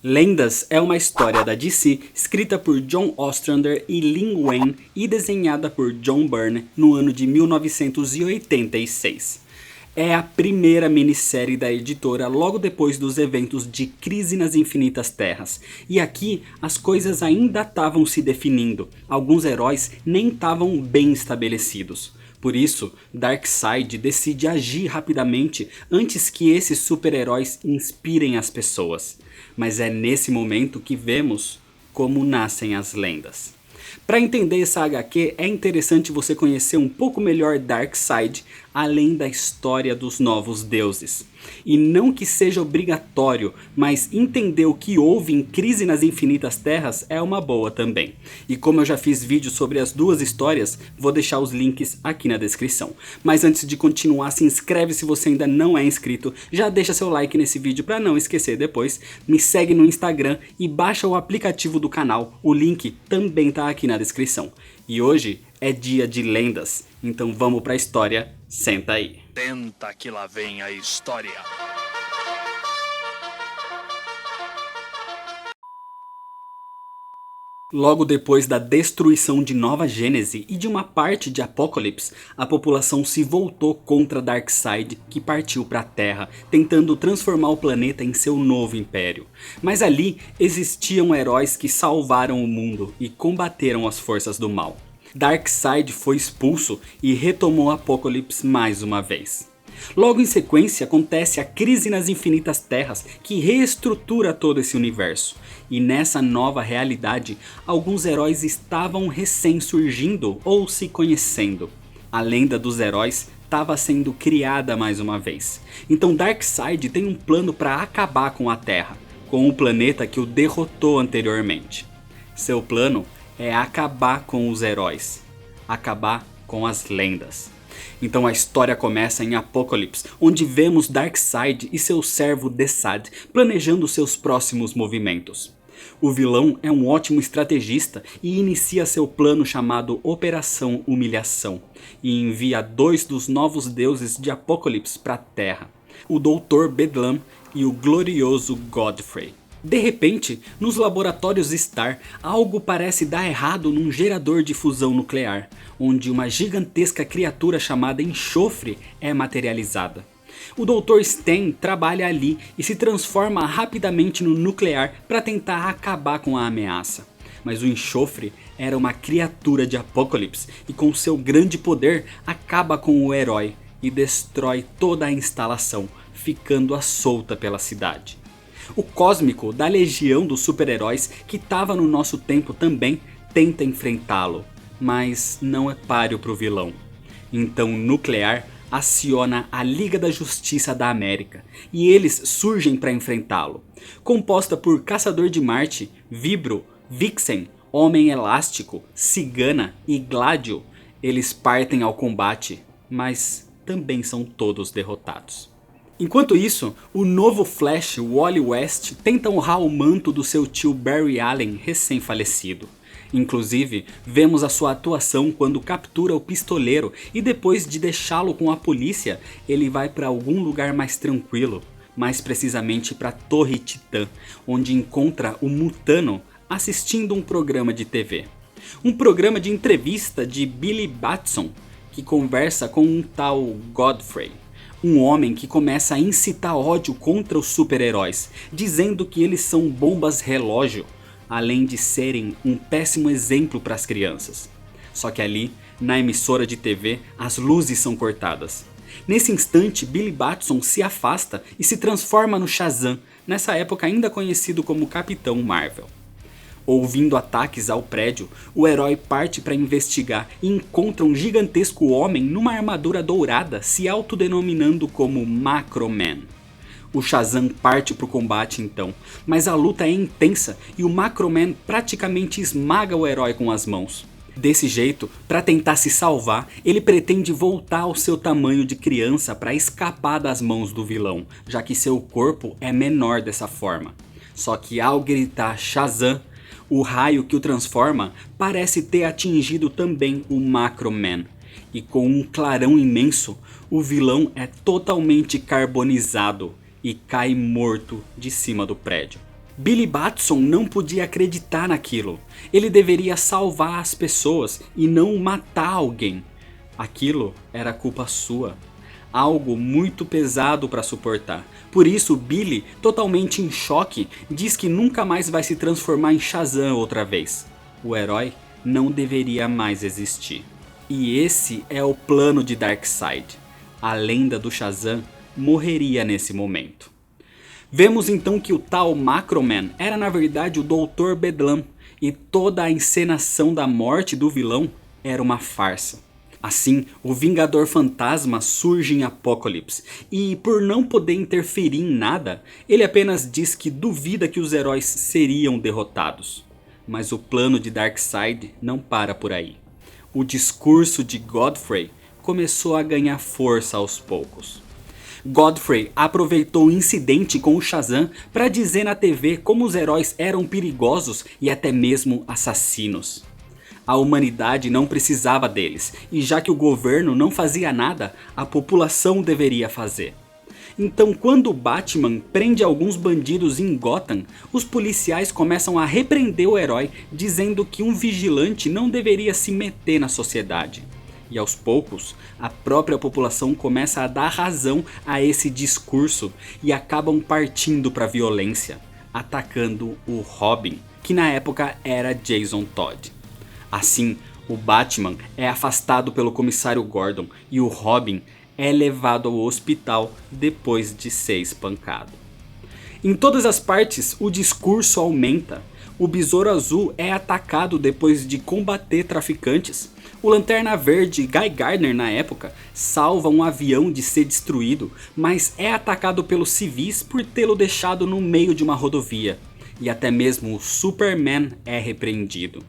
Lendas é uma história da DC escrita por John Ostrander e Len Wein e desenhada por John Byrne no ano de 1986. É a primeira minissérie da editora logo depois dos eventos de Crise nas Infinitas Terras. E aqui as coisas ainda estavam se definindo, alguns heróis nem estavam bem estabelecidos. Por isso, Darkseid decide agir rapidamente antes que esses super-heróis inspirem as pessoas. Mas é nesse momento que vemos como nascem as lendas. Para entender essa HQ é interessante você conhecer um pouco melhor Darkseid, além da história dos novos deuses. E não que seja obrigatório, mas entender o que houve em Crise nas Infinitas Terras é uma boa também. E como eu já fiz vídeo sobre as duas histórias, vou deixar os links aqui na descrição. Mas antes de continuar, se inscreve se você ainda não é inscrito, já deixa seu like nesse vídeo para não esquecer depois, me segue no Instagram e baixa o aplicativo do canal, o link também tá aqui na descrição. E hoje é dia de lendas, então vamos pra história, senta aí. Senta que lá vem a história. Logo depois da destruição de Nova Gênese e de uma parte de Apokolips, a população se voltou contra Darkseid, que partiu para a Terra, tentando transformar o planeta em seu novo império. Mas ali existiam heróis que salvaram o mundo e combateram as forças do mal. Darkseid foi expulso e retomou Apokolips mais uma vez. Logo em sequência acontece a Crise nas Infinitas Terras, que reestrutura todo esse universo. E nessa nova realidade, alguns heróis estavam recém-surgindo ou se conhecendo. A lenda dos heróis estava sendo criada mais uma vez. Então Darkseid tem um plano para acabar com a Terra, com o planeta que o derrotou anteriormente. Seu plano é acabar com os heróis, acabar com as lendas. Então a história começa em Apokolips, onde vemos Darkseid e seu servo Desaad planejando seus próximos movimentos. O vilão é um ótimo estrategista e inicia seu plano chamado Operação Humilhação, e envia dois dos novos deuses de Apokolips para a Terra, o Dr. Bedlam e o glorioso Godfrey. De repente, nos laboratórios Star, algo parece dar errado num gerador de fusão nuclear, onde uma gigantesca criatura chamada enxofre é materializada. O Dr. Stan trabalha ali e se transforma rapidamente no nuclear para tentar acabar com a ameaça. Mas o enxofre era uma criatura de Apokolips e com seu grande poder acaba com o herói e destrói toda a instalação, ficando-a solta pela cidade. O Cósmico, da legião dos super-heróis que estava no nosso tempo também, tenta enfrentá-lo, mas não é páreo para o vilão. Então Nuclear aciona a Liga da Justiça da América, e eles surgem para enfrentá-lo. Composta por Caçador de Marte, Vibro, Vixen, Homem Elástico, Cigana e Gladio, eles partem ao combate, mas também são todos derrotados. Enquanto isso, o novo Flash, Wally West, tenta honrar o manto do seu tio Barry Allen recém-falecido. Inclusive, vemos a sua atuação quando captura o pistoleiro e depois de deixá-lo com a polícia, ele vai para algum lugar mais tranquilo, mais precisamente para a Torre Titã, onde encontra o Mutano assistindo um programa de TV. Um programa de entrevista de Billy Batson, que conversa com um tal Godfrey. Um homem que começa a incitar ódio contra os super-heróis, dizendo que eles são bombas relógio, além de serem um péssimo exemplo para as crianças. Só que ali, na emissora de TV, as luzes são cortadas. Nesse instante, Billy Batson se afasta e se transforma no Shazam, nessa época ainda conhecido como Capitão Marvel. Ouvindo ataques ao prédio, o herói parte para investigar e encontra um gigantesco homem numa armadura dourada se autodenominando como Macroman. O Shazam parte para o combate então, mas a luta é intensa e o Macroman praticamente esmaga o herói com as mãos. Desse jeito, para tentar se salvar, ele pretende voltar ao seu tamanho de criança para escapar das mãos do vilão, já que seu corpo é menor dessa forma. Só que ao gritar Shazam, o raio que o transforma parece ter atingido também o Macroman, e com um clarão imenso, o vilão é totalmente carbonizado e cai morto de cima do prédio. Billy Batson não podia acreditar naquilo. Ele deveria salvar as pessoas e não matar alguém. Aquilo era culpa sua. Algo muito pesado para suportar. Por isso Billy, totalmente em choque, diz que nunca mais vai se transformar em Shazam outra vez. O herói não deveria mais existir. E esse é o plano de Darkseid. A lenda do Shazam morreria nesse momento. Vemos então que o tal Macroman era na verdade o Dr. Bedlam, e toda a encenação da morte do vilão era uma farsa. Assim, o Vingador Fantasma surge em Apokolips, e por não poder interferir em nada, ele apenas diz que duvida que os heróis seriam derrotados. Mas o plano de Darkseid não para por aí. O discurso de Godfrey começou a ganhar força aos poucos. Godfrey aproveitou o incidente com o Shazam para dizer na TV como os heróis eram perigosos e até mesmo assassinos. A humanidade não precisava deles, e já que o governo não fazia nada, a população deveria fazer. Então quando o Batman prende alguns bandidos em Gotham, os policiais começam a repreender o herói, dizendo que um vigilante não deveria se meter na sociedade. E aos poucos, a própria população começa a dar razão a esse discurso e acabam partindo para a violência, atacando o Robin, que na época era Jason Todd. Assim, o Batman é afastado pelo comissário Gordon e o Robin é levado ao hospital depois de ser espancado. Em todas as partes, o discurso aumenta. O Besouro Azul é atacado depois de combater traficantes. O Lanterna Verde, Guy Gardner na época, salva um avião de ser destruído, mas é atacado pelos civis por tê-lo deixado no meio de uma rodovia. E até mesmo o Superman é repreendido.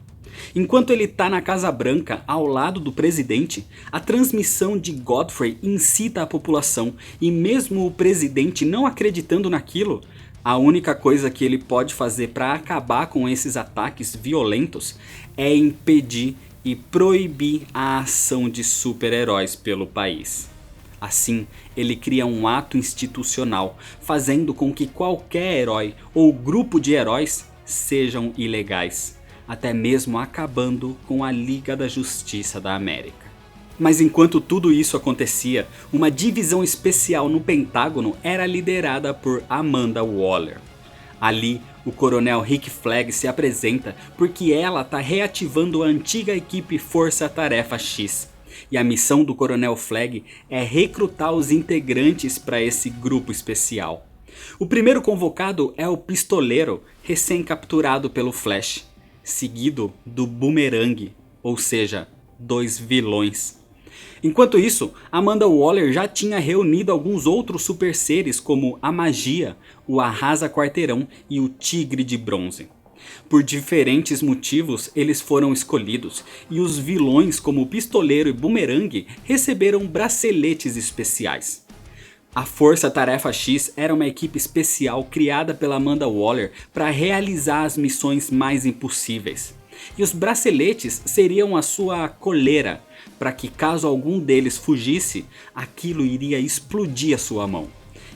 Enquanto ele está na Casa Branca, ao lado do presidente, a transmissão de Godfrey incita a população, e mesmo o presidente não acreditando naquilo, a única coisa que ele pode fazer para acabar com esses ataques violentos é impedir e proibir a ação de super-heróis pelo país. Assim, ele cria um ato institucional, fazendo com que qualquer herói ou grupo de heróis sejam ilegais, até mesmo acabando com a Liga da Justiça da América. Mas enquanto tudo isso acontecia, uma divisão especial no Pentágono era liderada por Amanda Waller. Ali, o coronel Rick Flag se apresenta porque ela está reativando a antiga equipe Força Tarefa X. E a missão do coronel Flag é recrutar os integrantes para esse grupo especial. O primeiro convocado é o Pistoleiro, recém-capturado pelo Flash, seguido do Boomerang, ou seja, 2 vilões. Enquanto isso, Amanda Waller já tinha reunido alguns outros super seres como a Magia, o Arrasa Quarteirão e o Tigre de Bronze. Por diferentes motivos eles foram escolhidos, e os vilões como o Pistoleiro e Boomerang receberam braceletes especiais. A Força Tarefa X era uma equipe especial criada pela Amanda Waller para realizar as missões mais impossíveis. E os braceletes seriam a sua coleira, para que caso algum deles fugisse, aquilo iria explodir a sua mão.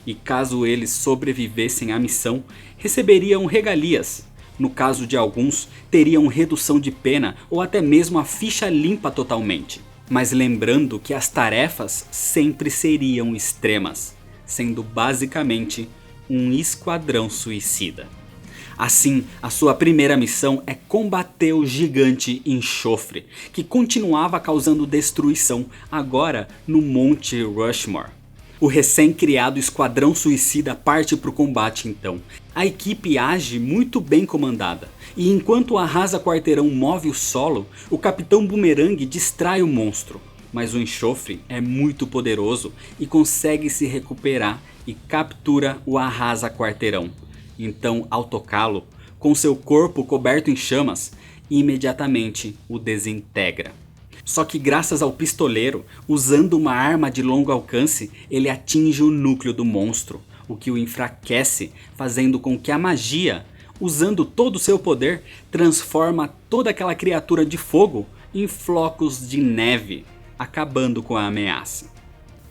E caso eles sobrevivessem à missão, receberiam regalias. No caso de alguns, teriam redução de pena ou até mesmo a ficha limpa totalmente. Mas lembrando que as tarefas sempre seriam extremas, sendo basicamente um esquadrão suicida. Assim, a sua primeira missão é combater o gigante Enxofre, que continuava causando destruição, agora no Monte Rushmore. O recém-criado Esquadrão Suicida parte para o combate então. A equipe age muito bem comandada, e enquanto o Arrasa Quarteirão move o solo, o Capitão Boomerang distrai o monstro. Mas o Enxofre é muito poderoso e consegue se recuperar e captura o Arrasa Quarteirão. Então, ao tocá-lo, com seu corpo coberto em chamas, imediatamente o desintegra. Só que graças ao Pistoleiro, usando uma arma de longo alcance, ele atinge o núcleo do monstro, o que o enfraquece, fazendo com que a Magia, usando todo o seu poder, transforma toda aquela criatura de fogo em flocos de neve, acabando com a ameaça.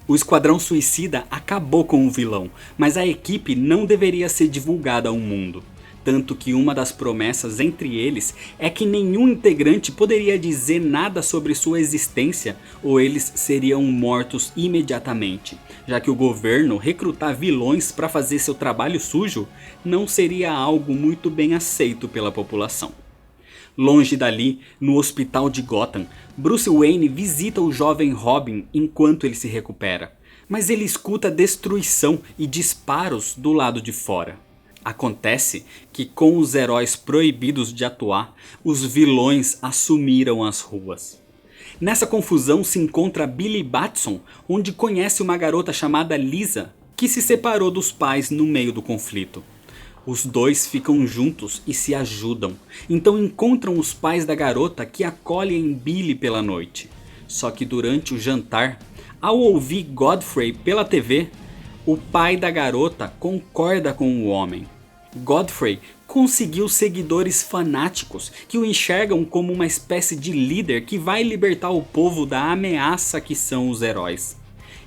O Esquadrão Suicida acabou com o vilão, mas a equipe não deveria ser divulgada ao mundo. tanto que uma das promessas entre eles é que nenhum integrante poderia dizer nada sobre sua existência ou eles seriam mortos imediatamente, já que o governo recrutar vilões para fazer seu trabalho sujo não seria algo muito bem aceito pela população. Longe dali, no hospital de Gotham, Bruce Wayne visita o jovem Robin enquanto ele se recupera, mas ele escuta destruição e disparos do lado de fora. Acontece que com os heróis proibidos de atuar, os vilões assumiram as ruas. Nessa confusão se encontra Billy Batson, onde conhece uma garota chamada Lisa, que se separou dos pais no meio do conflito. Os dois ficam juntos e se ajudam, então encontram os pais da garota que acolhem Billy pela noite. Só que durante o jantar, ao ouvir Godfrey pela TV, o pai da garota concorda com o homem. Godfrey conseguiu seguidores fanáticos que o enxergam como uma espécie de líder que vai libertar o povo da ameaça que são os heróis.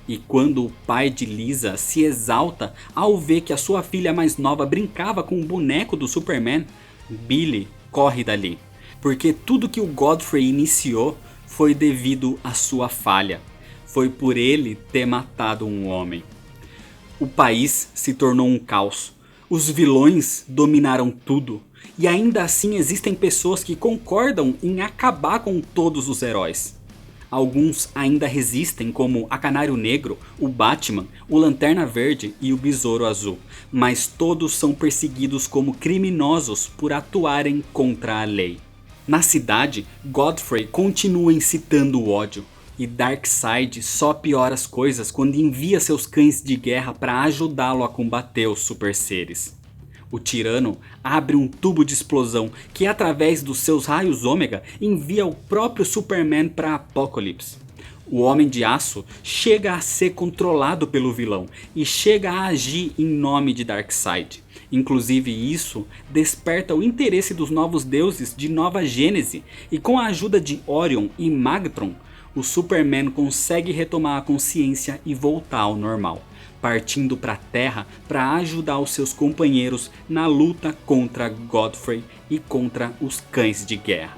E quando o pai de Lisa se exalta ao ver que a sua filha mais nova brincava com o boneco do Superman, Billy corre dali, porque tudo que o Godfrey iniciou foi devido à sua falha. Foi por ele ter matado um homem. O país se tornou um caos. Os vilões dominaram tudo, e ainda assim existem pessoas que concordam em acabar com todos os heróis. Alguns ainda resistem, como a Canário Negro, o Batman, o Lanterna Verde e o Besouro Azul, mas todos são perseguidos como criminosos por atuarem contra a lei. Na cidade, Godfrey continua incitando o ódio, e Darkseid só piora as coisas quando envia seus cães de guerra para ajudá-lo a combater os super seres. O tirano abre um tubo de explosão que através dos seus raios ômega envia o próprio Superman para Apokolips. O Homem de Aço chega a ser controlado pelo vilão e chega a agir em nome de Darkseid. Inclusive isso desperta o interesse dos novos deuses de Nova Gênese, e com a ajuda de Orion e Magtron, o Superman consegue retomar a consciência e voltar ao normal, partindo para a Terra para ajudar os seus companheiros na luta contra Godfrey e contra os cães de guerra.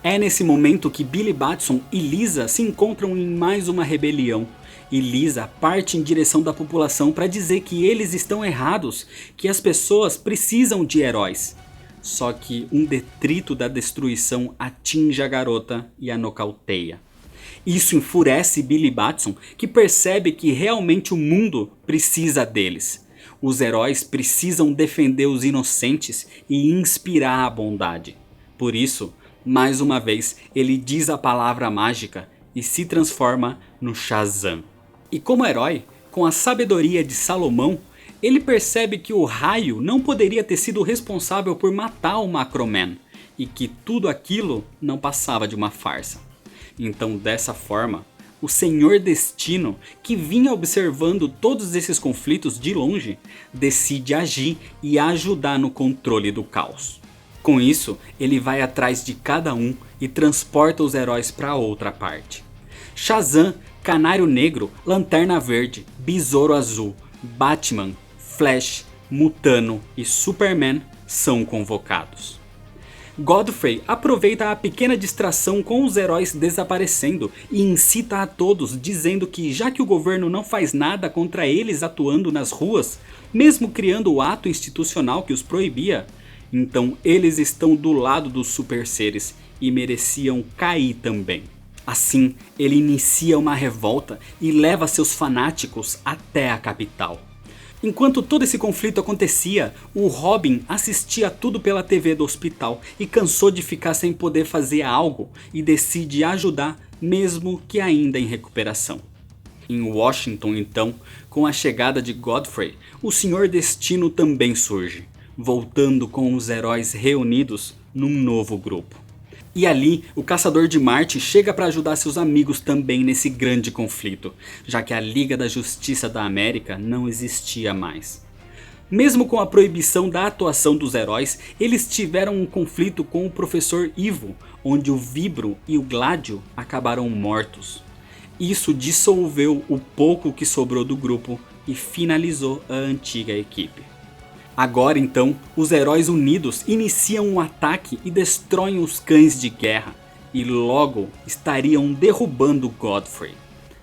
É nesse momento que Billy Batson e Lisa se encontram em mais uma rebelião, e Lisa parte em direção da população para dizer que eles estão errados, que as pessoas precisam de heróis. Só que um detrito da destruição atinge a garota e a nocauteia. Isso enfurece Billy Batson, que percebe que realmente o mundo precisa deles. Os heróis precisam defender os inocentes e inspirar a bondade. Por isso, mais uma vez, ele diz a palavra mágica e se transforma no Shazam. E como herói, com a sabedoria de Salomão, ele percebe que o raio não poderia ter sido responsável por matar o Macroman, e que tudo aquilo não passava de uma farsa. Então, dessa forma, o Senhor Destino, que vinha observando todos esses conflitos de longe, decide agir e ajudar no controle do caos. Com isso, ele vai atrás de cada um e transporta os heróis para outra parte. Shazam, Canário Negro, Lanterna Verde, Besouro Azul, Batman, Flash, Mutano e Superman são convocados. Godfrey aproveita a pequena distração com os heróis desaparecendo e incita a todos, dizendo que já que o governo não faz nada contra eles atuando nas ruas, mesmo criando o ato institucional que os proibia, então eles estão do lado dos super seres e mereciam cair também. Assim, ele inicia uma revolta e leva seus fanáticos até a capital. Enquanto todo esse conflito acontecia, o Robin assistia tudo pela TV do hospital e cansou de ficar sem poder fazer algo e decide ajudar, mesmo que ainda em recuperação. Em Washington então, com a chegada de Godfrey, o Senhor Destino também surge, voltando com os heróis reunidos num novo grupo. E ali, o Caçador de Marte chega para ajudar seus amigos também nesse grande conflito, já que a Liga da Justiça da América não existia mais. Mesmo com a proibição da atuação dos heróis, eles tiveram um conflito com o Professor Ivo, onde o Vibro e o Gládio acabaram mortos. Isso dissolveu o pouco que sobrou do grupo e finalizou a antiga equipe. Agora então, os heróis unidos iniciam um ataque e destroem os cães de guerra, e logo estariam derrubando Godfrey.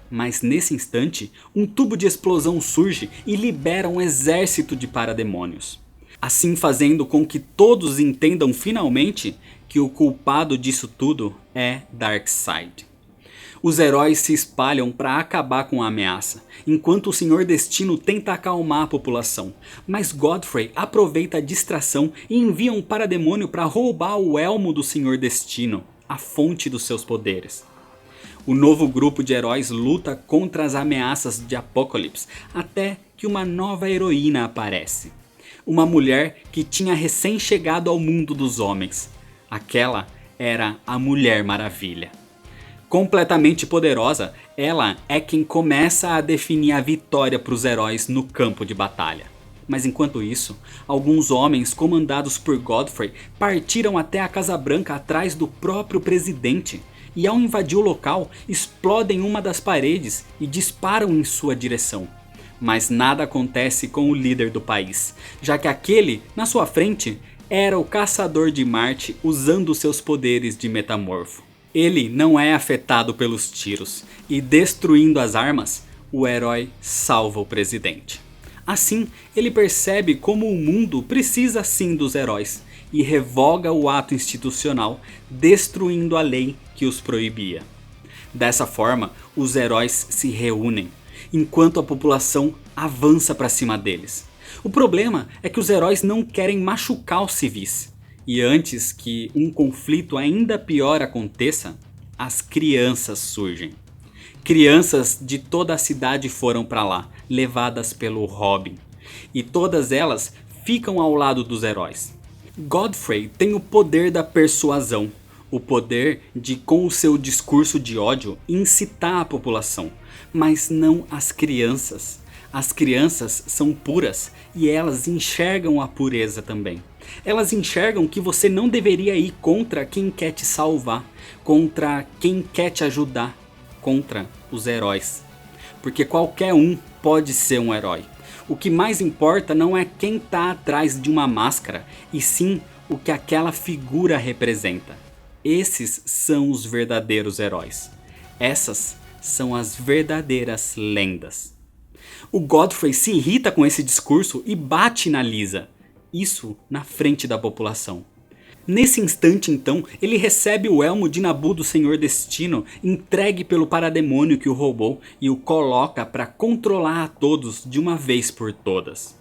Mas nesse instante, um tubo de explosão surge e libera um exército de parademônios. Assim fazendo com que todos entendam finalmente que o culpado disso tudo é Darkseid. Os heróis se espalham para acabar com a ameaça, enquanto o Senhor Destino tenta acalmar a população. Mas Godfrey aproveita a distração e envia um parademônio para roubar o elmo do Senhor Destino, a fonte dos seus poderes. O novo grupo de heróis luta contra as ameaças de Apokolips até que uma nova heroína aparece. Uma mulher que tinha recém chegado ao mundo dos homens. Aquela era a Mulher Maravilha. Completamente poderosa, ela é quem começa a definir a vitória para os heróis no campo de batalha. Mas enquanto isso, alguns homens comandados por Godfrey partiram até a Casa Branca atrás do próprio presidente. E ao invadir o local, explodem uma das paredes e disparam em sua direção. Mas nada acontece com o líder do país, já que aquele, na sua frente, era o Caçador de Marte usando seus poderes de metamorfo. Ele não é afetado pelos tiros, e destruindo as armas, o herói salva o presidente. Assim, ele percebe como o mundo precisa sim dos heróis, e revoga o ato institucional, destruindo a lei que os proibia. Dessa forma, os heróis se reúnem, enquanto a população avança para cima deles. O problema é que os heróis não querem machucar os civis. E antes que um conflito ainda pior aconteça, as crianças surgem. Crianças de toda a cidade foram para lá, levadas pelo Robin. E todas elas ficam ao lado dos heróis. Godfrey tem o poder da persuasão. O poder de, com o seu discurso de ódio, incitar a população. Mas não as crianças. As crianças são puras e elas enxergam a pureza também. Elas enxergam que você não deveria ir contra quem quer te salvar, contra quem quer te ajudar, contra os heróis. Porque qualquer um pode ser um herói. O que mais importa não é quem está atrás de uma máscara, e sim o que aquela figura representa. Esses são os verdadeiros heróis. Essas são as verdadeiras lendas. O Godfrey se irrita com esse discurso e bate na Lisa. Isso na frente da população. Nesse instante então, ele recebe o elmo de Nabu do Senhor Destino, entregue pelo parademônio que o roubou, e o coloca para controlar a todos de uma vez por todas.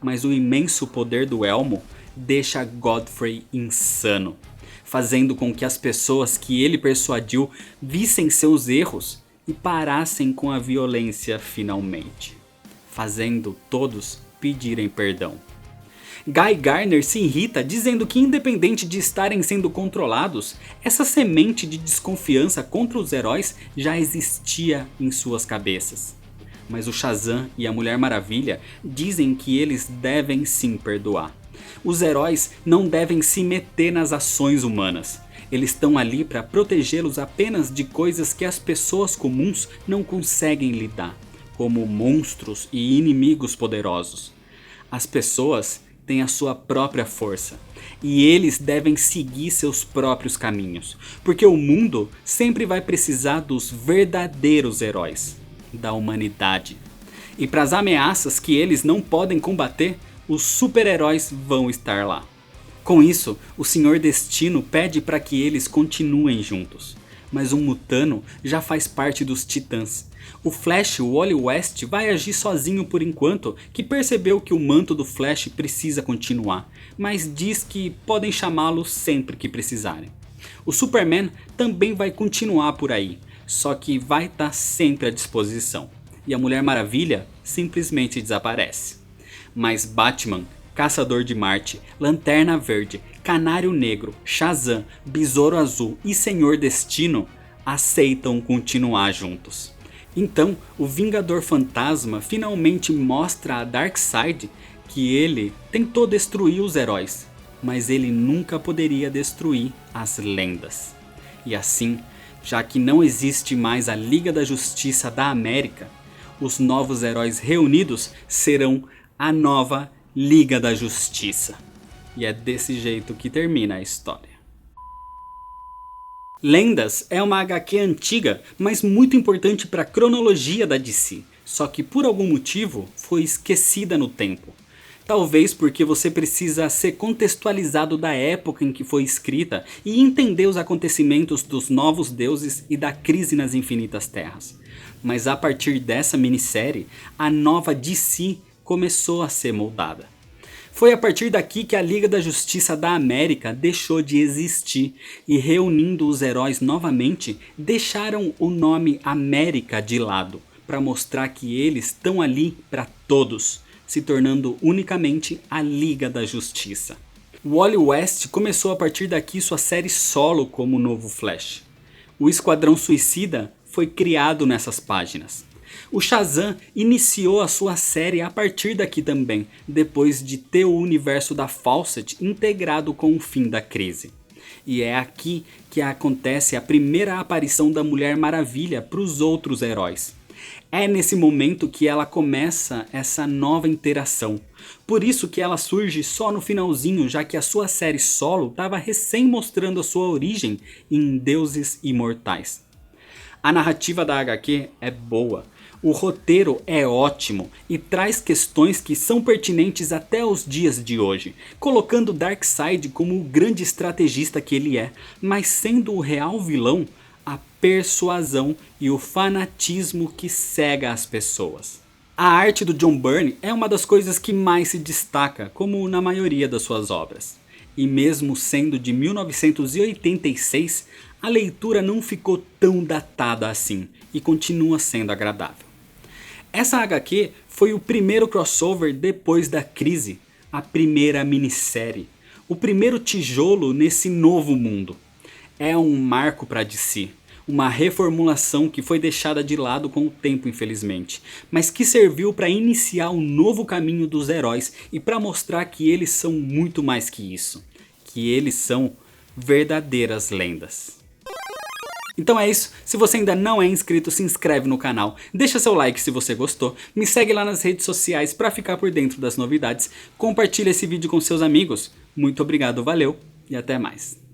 Mas o imenso poder do elmo deixa Godfrey insano, fazendo com que as pessoas que ele persuadiu vissem seus erros e parassem com a violência finalmente, fazendo todos pedirem perdão. Guy Gardner se irrita dizendo que, independente de estarem sendo controlados, essa semente de desconfiança contra os heróis já existia em suas cabeças. Mas o Shazam e a Mulher Maravilha dizem que eles devem sim perdoar. Os heróis não devem se meter nas ações humanas. Eles estão ali para protegê-los apenas de coisas que as pessoas comuns não conseguem lidar, como monstros e inimigos poderosos. As pessoas têm a sua própria força, e eles devem seguir seus próprios caminhos, porque o mundo sempre vai precisar dos verdadeiros heróis, da humanidade. E para as ameaças que eles não podem combater, os super-heróis vão estar lá. Com isso, o Senhor Destino pede para que eles continuem juntos. Mas um Mutano já faz parte dos Titãs. O Flash, o Wally West, vai agir sozinho por enquanto, que percebeu que o manto do Flash precisa continuar, mas diz que podem chamá-lo sempre que precisarem. O Superman também vai continuar por aí, só que vai estar sempre à disposição. E a Mulher Maravilha simplesmente desaparece. Mas Batman, Caçador de Marte, Lanterna Verde, Canário Negro, Shazam, Besouro Azul e Senhor Destino aceitam continuar juntos. Então, o Vingador Fantasma finalmente mostra a Darkseid que ele tentou destruir os heróis, mas ele nunca poderia destruir as lendas. E assim, já que não existe mais a Liga da Justiça da América, os novos heróis reunidos serão a nova Liga da Justiça. E é desse jeito que termina a história. Lendas é uma HQ antiga, mas muito importante para a cronologia da DC, só que por algum motivo foi esquecida no tempo. Talvez porque você precisa ser contextualizado da época em que foi escrita e entender os acontecimentos dos Novos Deuses e da crise nas Infinitas Terras. Mas a partir dessa minissérie, a nova DC começou a ser moldada. Foi a partir daqui que a Liga da Justiça da América deixou de existir e, reunindo os heróis novamente, deixaram o nome América de lado para mostrar que eles estão ali para todos, se tornando unicamente a Liga da Justiça. Wally West começou a partir daqui sua série solo como o novo Flash. O Esquadrão Suicida foi criado nessas páginas. O Shazam iniciou a sua série a partir daqui também, depois de ter o universo da Fawcett integrado com o fim da crise. E é aqui que acontece a primeira aparição da Mulher Maravilha para os outros heróis. É nesse momento que ela começa essa nova interação. Por isso que ela surge só no finalzinho, já que a sua série solo estava recém mostrando a sua origem em Deuses Imortais. A narrativa da HQ é boa. O roteiro é ótimo e traz questões que são pertinentes até os dias de hoje, colocando Darkseid como o grande estrategista que ele é, mas sendo o real vilão a persuasão e o fanatismo que cega as pessoas. A arte do John Byrne é uma das coisas que mais se destaca, como na maioria das suas obras. E mesmo sendo de 1986, a leitura não ficou tão datada assim e continua sendo agradável. Essa HQ foi o primeiro crossover depois da crise, a primeira minissérie, o primeiro tijolo nesse novo mundo. É um marco para DC, uma reformulação que foi deixada de lado com o tempo infelizmente, mas que serviu para iniciar um novo caminho dos heróis e para mostrar que eles são muito mais que isso, que eles são verdadeiras lendas. Então é isso, se você ainda não é inscrito, se inscreve no canal, deixa seu like se você gostou, me segue lá nas redes sociais para ficar por dentro das novidades, compartilha esse vídeo com seus amigos, muito obrigado, valeu e até mais.